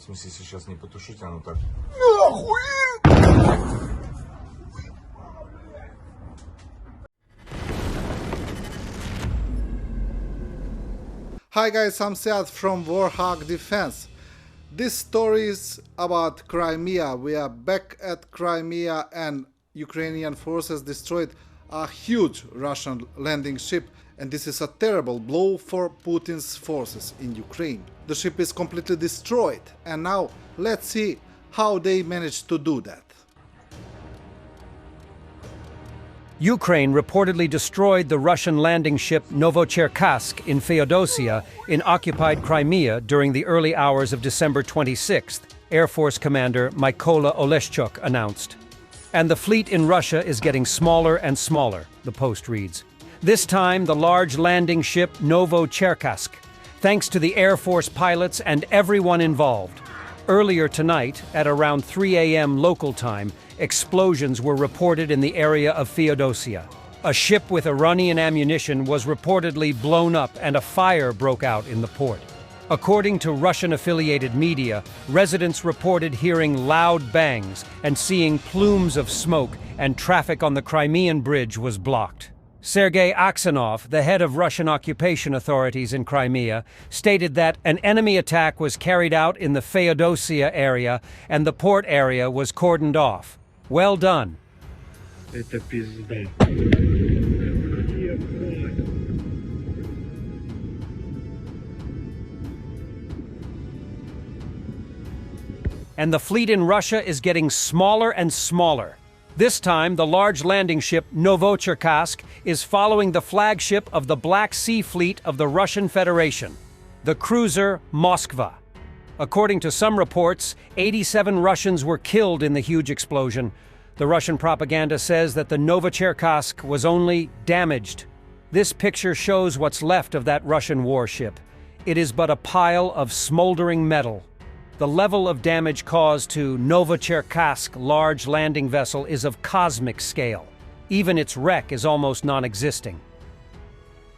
В смысле, сейчас не потушить, оно так... Hi guys, I'm Sead from Warthog Defense. This story is about Crimea. We are back at Crimea and Ukrainian forces destroyed a huge Russian landing ship, and this is a terrible blow for Putin's forces in Ukraine. The ship is completely destroyed, and now let's see how they managed to do that. Ukraine reportedly destroyed the Russian landing ship Novocherkassk in Feodosia in occupied Crimea during the early hours of December 26th, Air Force Commander Mykola Oleshchuk announced. And the fleet in Russia is getting smaller and smaller, the Post reads. This time, the large landing ship Novocherkassk, thanks to the Air Force pilots and everyone involved. Earlier tonight, at around 3 a.m. local time, explosions were reported in the area of Feodosia. A ship with Iranian ammunition was reportedly blown up and a fire broke out in the port. According to Russian-affiliated media, residents reported hearing loud bangs and seeing plumes of smoke, and traffic on the Crimean bridge was blocked. Sergei Aksanov, the head of Russian occupation authorities in Crimea, stated that an enemy attack was carried out in the Feodosia area and the port area was cordoned off. Well done. Это пизда. And the fleet in Russia is getting smaller and smaller. This time, the large landing ship Novocherkassk is following the flagship of the Black Sea Fleet of the Russian Federation, the cruiser Moskva. According to some reports, 87 Russians were killed in the huge explosion. The Russian propaganda says that the Novocherkassk was only damaged. This picture shows what's left of that Russian warship. It is but a pile of smoldering metal. The level of damage caused to Novocherkassk large landing vessel is of cosmic scale. Even its wreck is almost non-existing.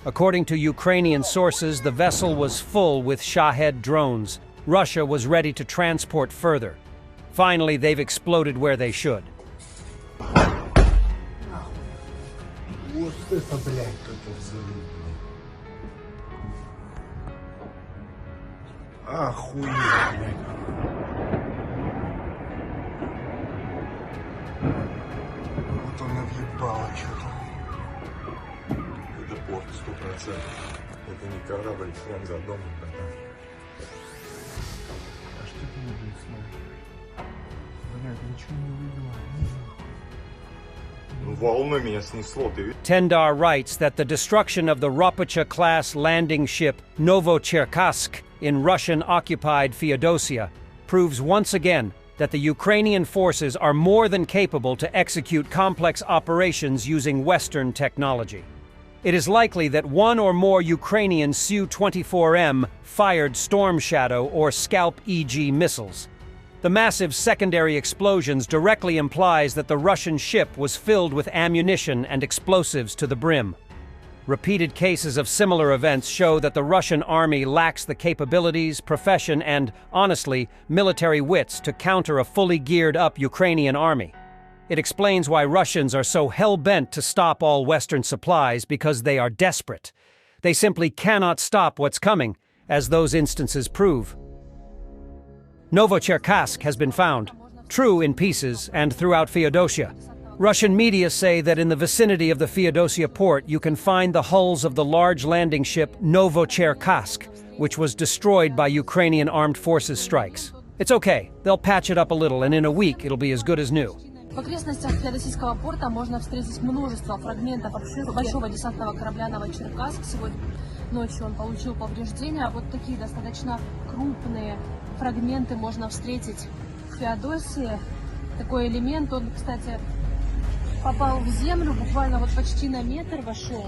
According to Ukrainian sources, the vessel was full with Shahed drones. Russia was ready to transport further. Finally, they've exploded where they should. Охуеть, блядь. Вот он и въебало что-то. Это порт 100%. Это не корабль, прям за домом, братан. А что ты не объясняешь? Блядь, ничего не увидела. Ну, волной меня снесло, ты видишь? Tendar writes that the destruction of the Rapacha-class landing ship Novocherkassk in Russian-occupied Feodosia proves once again that the Ukrainian forces are more than capable to execute complex operations using Western technology. It is likely that one or more Ukrainian Su-24M fired Storm Shadow or Scalp EG missiles. The massive secondary explosions directly implies that the Russian ship was filled with ammunition and explosives to the brim. Repeated cases of similar events show that the Russian army lacks the capabilities, profession, and, honestly, military wits to counter a fully geared-up Ukrainian army. It explains why Russians are so hell-bent to stop all Western supplies, because they are desperate. They simply cannot stop what's coming, as those instances prove. Novocherkassk has been found, true in pieces and throughout Feodosia. Russian media say that in the vicinity of the Feodosia port you can find the hulls of the large landing ship Novocherkassk, which was destroyed by Ukrainian armed forces strikes. It's okay, they'll patch it up a little and in a week it'll be as good as new. В окрестностях Феодосийского порта можно встретить множество фрагментов большого десантного корабля «Новочеркасск». Сегодня ночью он получил повреждения. Вот такие достаточно крупные фрагменты можно встретить в Феодосии. Такой элемент, он, кстати, попал в землю, буквально вот почти на метр вошел.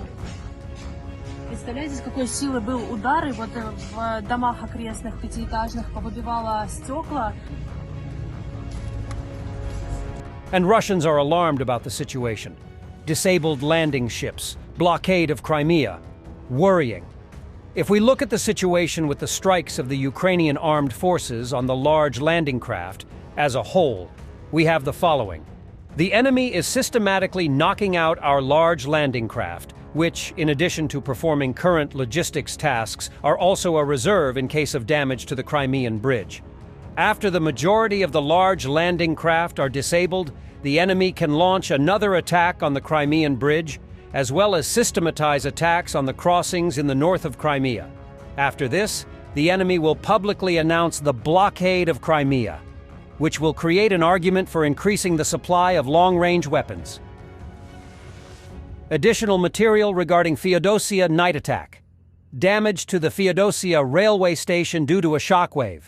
Представляете, с какой силы был удар, и вот в домах окрестных пятиэтажных повыбивало стекла. And Russians are alarmed about the situation. Disabled landing ships, blockade of Crimea, worrying. If we look at the situation with the strikes of the Ukrainian armed forces on the large landing craft as a whole, we have the following. The enemy is systematically knocking out our large landing craft, which, in addition to performing current logistics tasks, are also a reserve in case of damage to the Crimean bridge. After the majority of the large landing craft are disabled, the enemy can launch another attack on the Crimean bridge, as well as systematize attacks on the crossings in the north of Crimea. After this, the enemy will publicly announce the blockade of Crimea, which will create an argument for increasing the supply of long-range weapons. Additional material regarding Feodosia night attack. Damage to the Feodosia railway station due to a shockwave.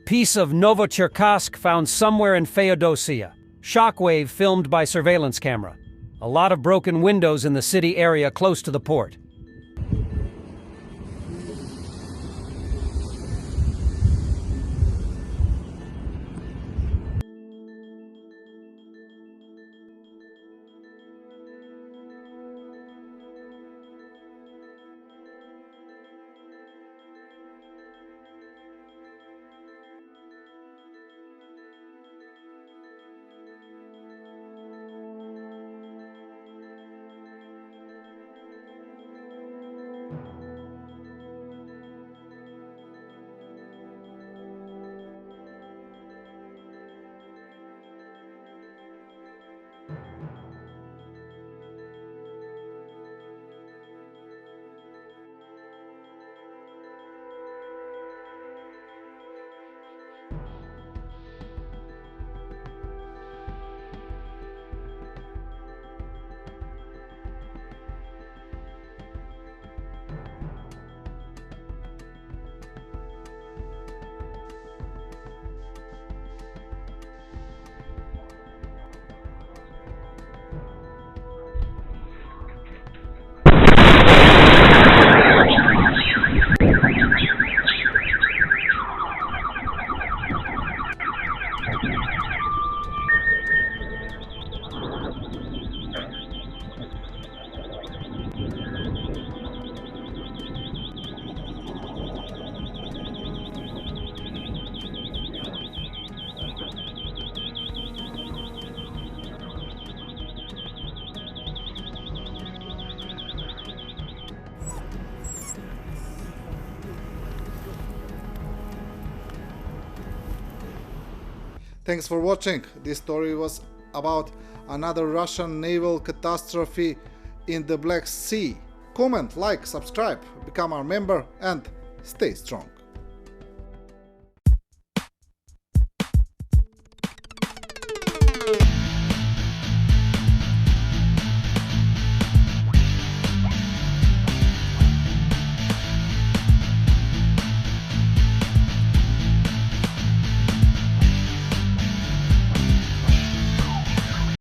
Piece of Novocherkassk found somewhere in Feodosia. Shockwave filmed by surveillance camera. A lot of broken windows in the city area close to the port. Thanks for watching. This story was about another Russian naval catastrophe in the Black Sea. Comment, like, subscribe, become our member and stay strong.